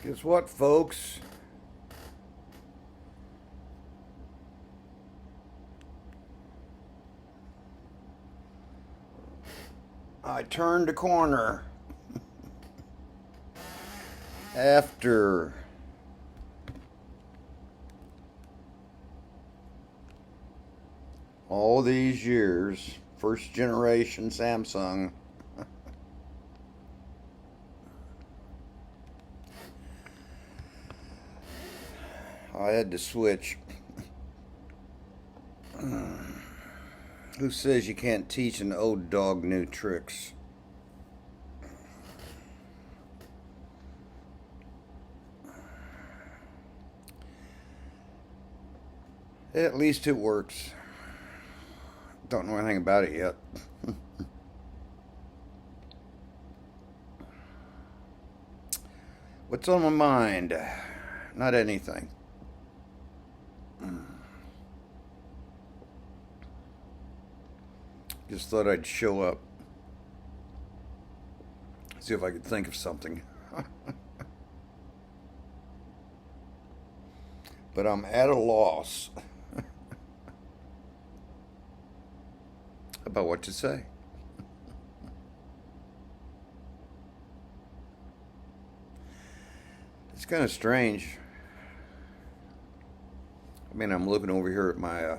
Guess what, folks? I turned a corner after all these years. First generation Samsung. I had to switch. Who says you can't teach an old dog new tricks? At least it works. Don't know anything about it yet. What's on my mind? Not anything. Just thought I'd show up. See if I could think of something. But I'm at a loss about what to say. It's kind of strange. I mean, I'm looking over here at my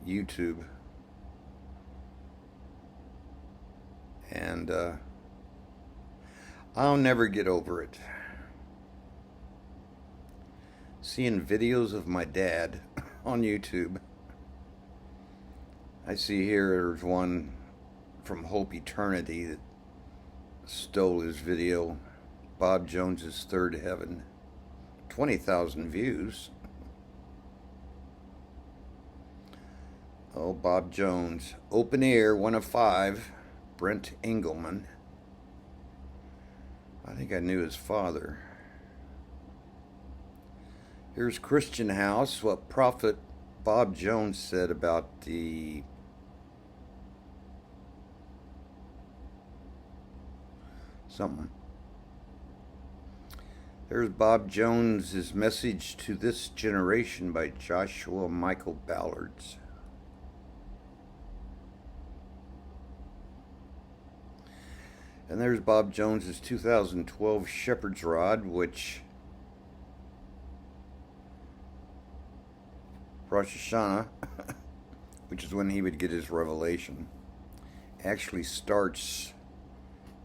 YouTube, and I'll never get over it. Seeing videos of my dad on YouTube. I see here there's one from Hope Eternity that stole his video, Bob Jones's Third Heaven. 20,000 views. Oh, Bob Jones. Open Ear, 1 of 5. Brent Engelman. I think I knew his father. Here's Christian House, what Prophet Bob Jones said about the something. There's Bob Jones's Message to This Generation by Joshua Michael Ballards. And there's Bob Jones's 2012 Shepherd's Rod, which Rosh Hashanah, which is when he would get his revelation, actually starts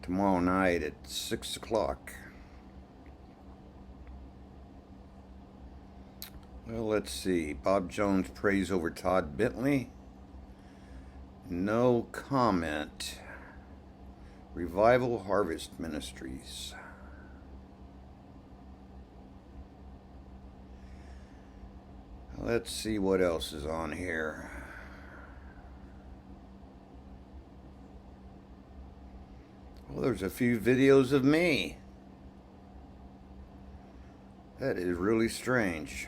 tomorrow night at 6 o'clock. Well, let's see. Bob Jones prays over Todd Bentley. No comment. Revival Harvest Ministries. Let's see what else is on here. Well, there's a few videos of me. That is really strange.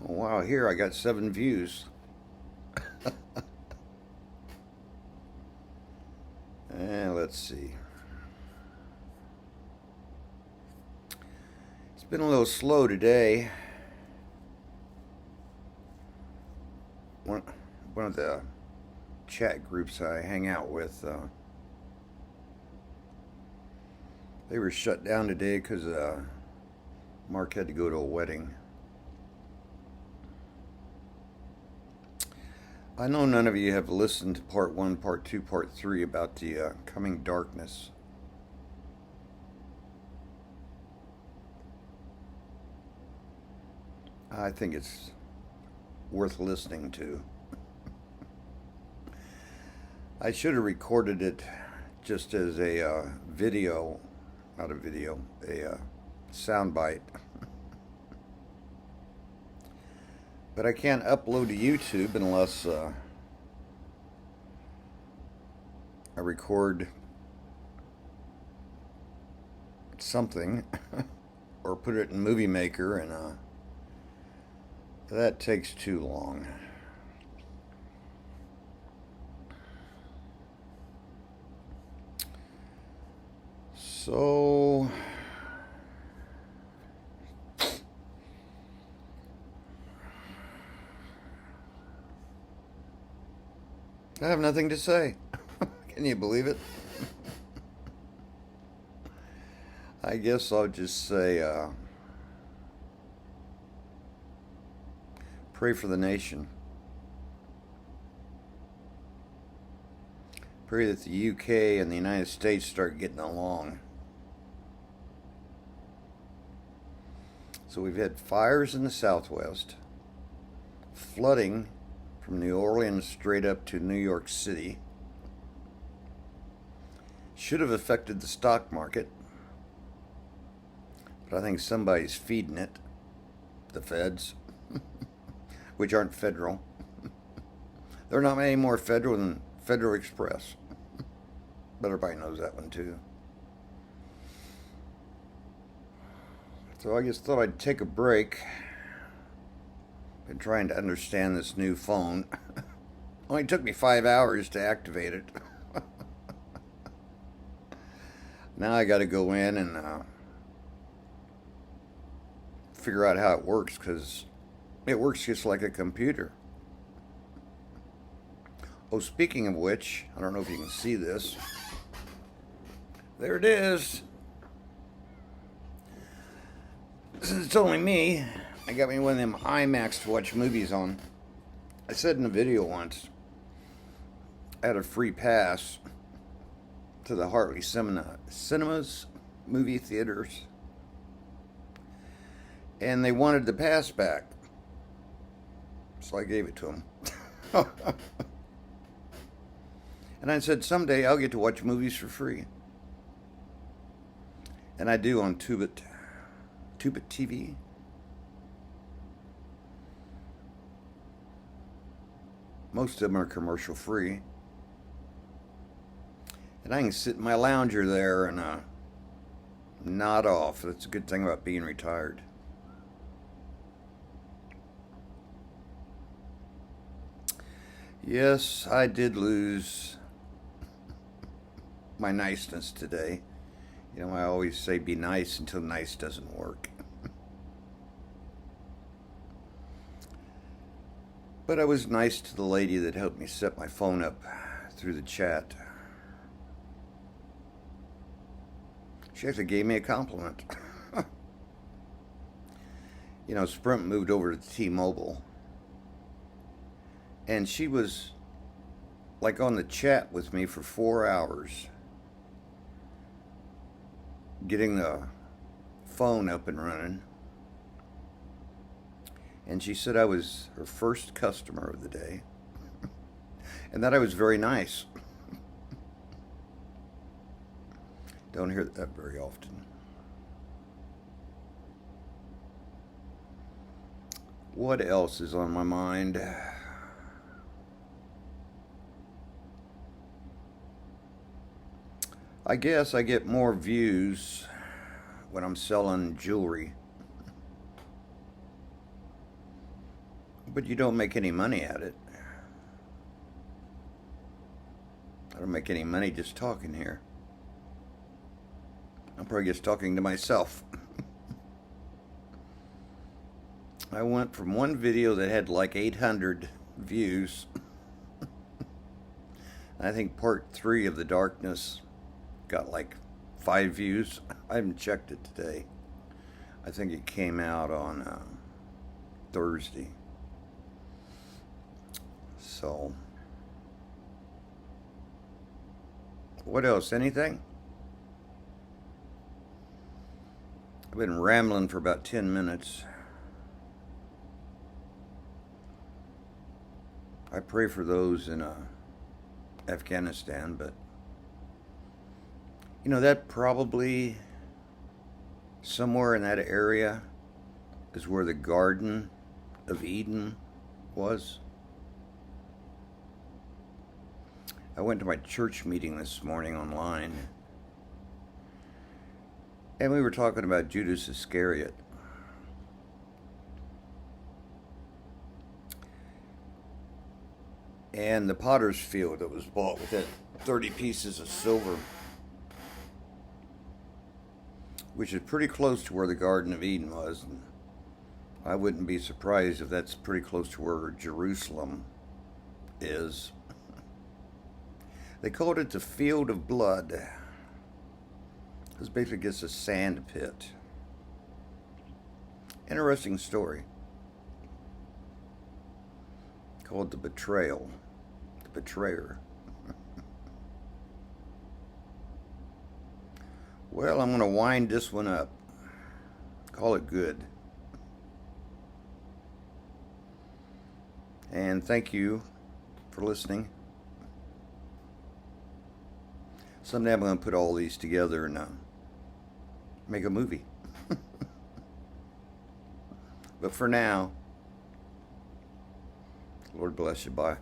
Oh, wow, here I got 7 views. And let's see. It's been a little slow today. One of the chat groups I hang out with, they were shut down today because Mark had to go to a wedding. I know none of you have listened to part 1, part 2, part 3 about the coming darkness. I think it's worth listening to. I should have recorded it just as a video, not a video, a soundbite. But I can't upload to YouTube unless I record something or put it in Movie Maker, and that takes too long. So, I have nothing to say. Can you believe it? I guess I'll just say, pray for the nation. Pray that the UK and the United States start getting along. So we've had fires in the Southwest, flooding from New Orleans straight up to New York City. Should have affected the stock market, but I think somebody's feeding it. The feds, which aren't federal. They're not any more federal than Federal Express. But everybody knows that one too. So I just thought I'd take a break. Been trying to understand this new phone. Only took me 5 hours to activate it. Now I got to go in and figure out how it works, because it works just like a computer. Oh, speaking of which, I don't know if you can see this. There it is. Since it's only me, I got me one of them IMAX to watch movies on. I said in a video once, I had a free pass to the Hartley Cinemas movie theaters, and they wanted the pass back, so I gave it to them. And I said, someday I'll get to watch movies for free. And I do on Tubi TV. Most of them are commercial free. And I can sit in my lounger there and nod off. That's a good thing about being retired. Yes, I did lose my niceness today. You know, I always say be nice until nice doesn't work. But I was nice to the lady that helped me set my phone up through the chat. She actually gave me a compliment. You know, Sprint moved over to T-Mobile, and she was like on the chat with me for 4 hours, getting the phone up and running. And she said I was her first customer of the day, and that I was very nice. Don't hear that very often. What else is on my mind? I guess I get more views when I'm selling jewelry. But you don't make any money at it. I don't make any money just talking here. I'm probably just talking to myself. I went from one video that had like 800 views. I think part 3 of The Darkness got like 5 views. I haven't checked it today. I think it came out on Thursday. So, what else? Anything? I've been rambling for about 10 minutes. I pray for those in Afghanistan, but you know, that probably somewhere in that area is where the Garden of Eden was. I went to my church meeting this morning online, and we were talking about Judas Iscariot. And the potter's field that was bought with that 30 pieces of silver. which is pretty close to where the Garden of Eden was. And I wouldn't be surprised if that's pretty close to where Jerusalem is. They called it the Field of Blood. It was basically just a sand pit. Interesting story. Called the Betrayal. The Betrayer. Well, I'm going to wind this one up. Call it good. And thank you for listening. Someday I'm going to put all these together and make a movie. But for now, Lord bless you. Bye.